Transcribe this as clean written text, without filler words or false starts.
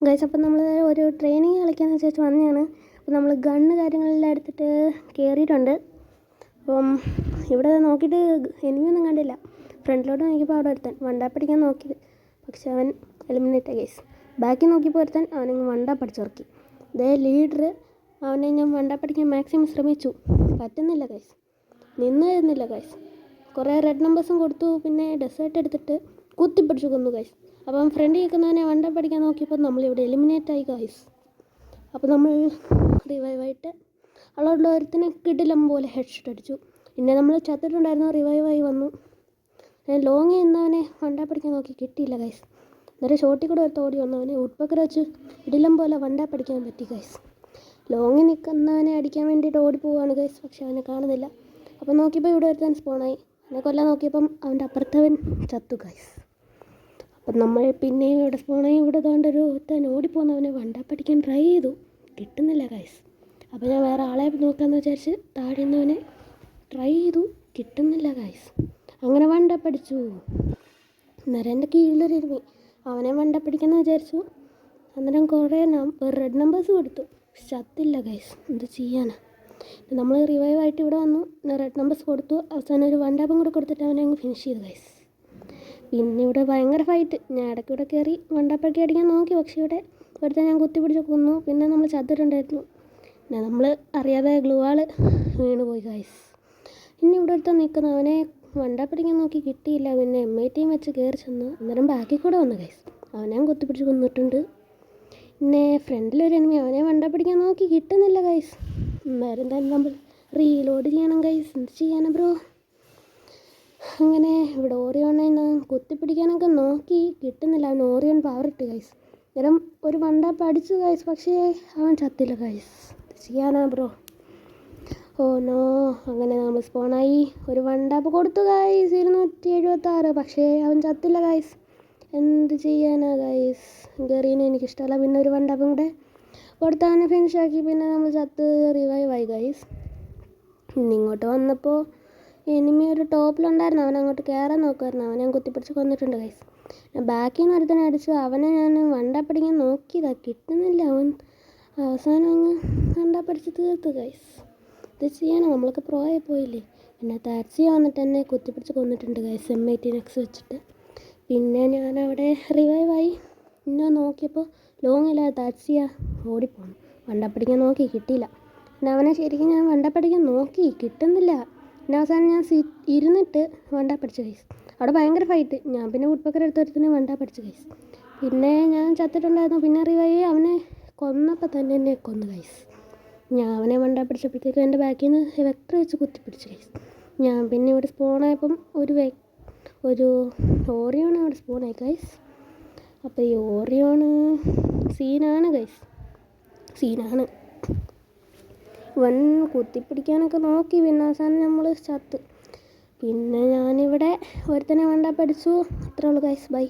Guys, അപ്പം നമ്മൾ ഒരു ട്രെയിനിങ് കളിക്കാമെന്ന് വെച്ചാൽ വന്നതാണ്. അപ്പോൾ നമ്മൾ ഗണ്ണ് കാര്യങ്ങളെല്ലാം എടുത്തിട്ട് കയറിയിട്ടുണ്ട്. അപ്പം ഇവിടെ നോക്കിയിട്ട് എനിക്കൊന്നും കണ്ടില്ല. ഫ്രണ്ടിലോട്ട് നോക്കിയപ്പോൾ അവിടെ ഒരുത്തൻ വണ്ടാപ്പടിക്കാൻ നോക്കിയത്, പക്ഷെ അവൻ എലിമിനേറ്റ് ആയി ഗൈസ്. ബാക്കി നോക്കിയപ്പോൾ ഒരുത്തൻ അവനങ്ങ് വണ്ടാപ്പടിച്ചിറക്കി. ഇതേ ലീഡർ അവനെ ഞാൻ വണ്ടാപ്പടിക്കാൻ മാക്സിമം ശ്രമിച്ചു, പറ്റുന്നില്ല ഗൈസ്, നിന്ന് തരുന്നില്ല ഗൈസ്. കുറേ റെഡ് നമ്പേഴ്സും കൊടുത്തു, പിന്നെ ഡെസേർട്ട് എടുത്തിട്ട് കുത്തിപ്പിടിച്ചു കൊന്നു ഗൈസ്. അപ്പം ഫ്രണ്ട് നിൽക്കുന്നവനെ വണ്ട പഠിക്കാൻ നോക്കിയപ്പോൾ നമ്മളിവിടെ എലിമിനേറ്റ് ആയി ഗൈസ്. അപ്പോൾ നമ്മൾ റിവൈവായിട്ട് അവളുള്ള ഒരുത്തിനെ കിടിലം പോലെ ഹെഡ്ഷോട്ട് അടിച്ചു. പിന്നെ നമ്മൾ ചത്തിട്ടുണ്ടായിരുന്നു, റിവൈവായി വന്നു. ഞാൻ ലോങ് ചെയ്യുന്നവനെ വണ്ട പഠിക്കാൻ നോക്കി, കിട്ടിയില്ല ഗൈസ്. എന്നിട്ട് ഷോട്ടിൽ കൂടെ ഒരു ഓടി വന്നവനെ ഉട്പക്കർ വെച്ച് ഇടിലം പോലെ വണ്ട പഠിക്കാൻ പറ്റി ഗൈസ്. ലോങ്ങിൽ നിൽക്കുന്നവനെ അടിക്കാൻ വേണ്ടിയിട്ട് ഓടിപ്പോവാണ് ഗൈസ്, പക്ഷെ അവനെ കാണുന്നില്ല. അപ്പോൾ നോക്കിയപ്പോൾ ഇവിടെ ഒരുത്തൻ സ്പോണായി. അവനെ കൊല്ലാൻ നോക്കിയപ്പം അവൻ്റെ അപ്പുറത്തവൻ ചത്തു ഗൈസ്. അപ്പം നമ്മൾ പിന്നെയും ഇവിടെ സ്പോണായി ഇവിടെ തോണ്ടൊരു ഒരുത്തൻ ഓടിപ്പോകുന്നവനെ വണ്ട പഠിക്കാൻ ട്രൈ ചെയ്തു, കിട്ടുന്നില്ല ഗൈസ്. അപ്പോൾ ഞാൻ വേറെ ആളെ നോക്കാമെന്ന് വിചാരിച്ച് താഴെ നിന്നവനെ ട്രൈ ചെയ്തു, കിട്ടുന്നില്ല ഗൈസ്. അങ്ങനെ വണ്ട പഠിച്ചു. അന്നേരം എൻ്റെ കീഴിലൊരുമി അവനെ വണ്ട പഠിക്കാമെന്ന് വിചാരിച്ചു. അന്നേരം കുറേ റെഡ് നമ്പേഴ്സ് കൊടുത്തു, ചത്തില്ല ഗൈസ്. എന്ത് ചെയ്യാനാ. നമ്മൾ റിവൈവായിട്ട് ഇവിടെ വന്നു, റെഡ് നമ്പേഴ്സ് കൊടുത്തു. അവസാനം ഒരു വണ്ടാപ്പം കൂടെ കൊടുത്തിട്ട് അവനെ അങ്ങ് ഫിനിഷ് ചെയ്തു ഗൈസ്. പിന്നെ ഇവിടെ ഭയങ്കര ഫൈറ്റ്. ഞാൻ ഇടയ്ക്ക് ഇവിടെ കയറി വണ്ടാപ്പഴക്കി അടിക്കാൻ നോക്കി, പക്ഷേ ഇവിടെ ഇവിടുത്തെ ഞാൻ കുത്തിപ്പിടിച്ച് കൊന്നു. പിന്നെ നമ്മൾ ചത്തിട്ടുണ്ടായിരുന്നു. പിന്നെ നമ്മൾ അറിയാതെ ഗ്ലൂ ആൾ വീണ് പോയി ഗൈസ്. പിന്നെ ഇവിടെ അടുത്ത് നിൽക്കുന്ന അവനെ വണ്ടാപ്പടിക്കാൻ നോക്കി, കിട്ടിയില്ല. പിന്നെ MIT വെച്ച് കയറി ചെന്ന് അന്നേരം ബാക്കിൽ കൂടെ വന്നു ഗൈസ്. അവനെ കുത്തിപ്പിടിച്ച് കൊന്നിട്ടുണ്ട്. പിന്നെ ഫ്രണ്ടിലൊരു എനിമി, അവനെ വണ്ടാപ്പടിക്കാൻ നോക്കി, കിട്ടുന്നില്ല ഗൈസ്. വേറെ എന്തായാലും നമ്മൾ റീലോഡ് ചെയ്യണം ഗൈസ്. എന്ത് ചെയ്യാനാ ബ്രോ. അങ്ങനെ ഇവിടെ ഓറിയോണെ കുത്തിപ്പിടിക്കാനൊക്കെ നോക്കി, കിട്ടുന്നില്ല. അവൻ ഓറിയോൺ പവർ ഇട്ട് ഗൈസ്. അന്നേരം ഒരു വണ്ടാപ്പ് അടിച്ചു ഗൈസ്, പക്ഷേ അവൻ ചത്തില്ല ഗൈസ്. എന്ത് ചെയ്യാനാ ബ്രോ. Oh no. അങ്ങനെ നമ്മൾ സ്പോണായി ഒരു വണ്ടാപ്പ് കൊടുത്തു ഗൈസ്, 276. പക്ഷേ അവൻ ചത്തില്ല ഗൈസ്. എന്ത് ചെയ്യാനാ ഗൈസ്. ഗറീനെ എനിക്കിഷ്ടമല്ല. പിന്നെ ഒരു വണ്ടാപ്പും കൂടെ കൊടുത്ത് അവനെ ഫിനിഷാക്കി. പിന്നെ നമ്മൾ ചത്ത് റിവൈവായി ഗൈസ്. ഇങ്ങോട്ട് വന്നപ്പോൾ എനിമി ഒരു ടോപ്പിലുണ്ടായിരുന്നു. അവൻ അങ്ങോട്ട് കയറാൻ നോക്കുമായിരുന്നു. അവനെ ഞാൻ കുത്തിപ്പിടിച്ച് കൊന്നിട്ടുണ്ട് ഗൈസ്. ബാക്കിൽ നിന്ന് ഒരുത്തനെ അടിച്ചു. അവനെ ഞാൻ വണ്ടാപ്പടിക്കാൻ നോക്കിയതാണ്, കിട്ടുന്നില്ല. അവൻ അവസാനം അങ്ങ് വണ്ടാപ്പടിച്ച് തീർത്തു ഗൈസ്. ഇത് ചെയ്യാനോ, നമ്മളൊക്കെ പ്രോ ആയി പോയില്ലേ. പിന്നെ താഴ്ച വന്നിട്ട് എന്നെ കുത്തിപ്പിടിച്ച് കൊന്നിട്ടുണ്ട് ഗൈസ്, MIT നെക്സ് വെച്ചിട്ട്. പിന്നെ ഞാനവിടെ റിവൈവായി. പിന്നെ നോക്കിയപ്പോൾ ലോങ്ങില്ല, താഴ്ച ഓടിപ്പോന്നു. വണ്ടാപ്പടിക്കാൻ നോക്കി, കിട്ടിയില്ല. പിന്നെ അവനെ ശരിക്കും ഞാൻ വണ്ടാപ്പടിക്കാൻ നോക്കി, കിട്ടുന്നില്ല. പിന്നെ അവസാനം ഞാൻ ഇരുന്നിട്ട് വണ്ടാപ്പടിച്ചു ഗൈസ്. അവിടെ ഭയങ്കര ഫൈറ്റ്. ഞാൻ പിന്നെ ഉട്പക്കർ എടുത്തൊരുത്തിന് വണ്ടാപ്പടിച്ചു ഗൈസ്. പിന്നെ ഞാൻ ചത്തിട്ടുണ്ടായിരുന്നു. പിന്നെ റിവൈവ് അവനെ കൊന്നപ്പോൾ തന്നെ എന്നെ കൊന്നു ഗൈസ്. ഞാൻ അവനെ വണ്ടാപ്പടിച്ചപ്പോഴത്തേക്കും എൻ്റെ ബാക്കിൽ നിന്ന് വെക്ടർ വെച്ച് കുത്തിപ്പിടിച്ചു ഗൈസ്. ഞാൻ പിന്നെ ഇവിടെ സ്പോണായപ്പം ഒരു ഓറിയോൺ അവിടെ സ്പോണായി ഗൈസ്. അപ്പോൾ ഈ ഓറിയോണ് സീനാണ് ഗൈസ്, സീനാണ്. കുത്തിപ്പിടിക്കാനൊക്കെ നോക്കി, പിന്നെ അവസാനം നമ്മൾ ചത്ത്. പിന്നെ ഞാനിവിടെ ഒരുത്തനെ വണ്ടാപ്പടിച്ചു. അത്രേ ഉള്ളൂ ഗൈസ്, ബൈ.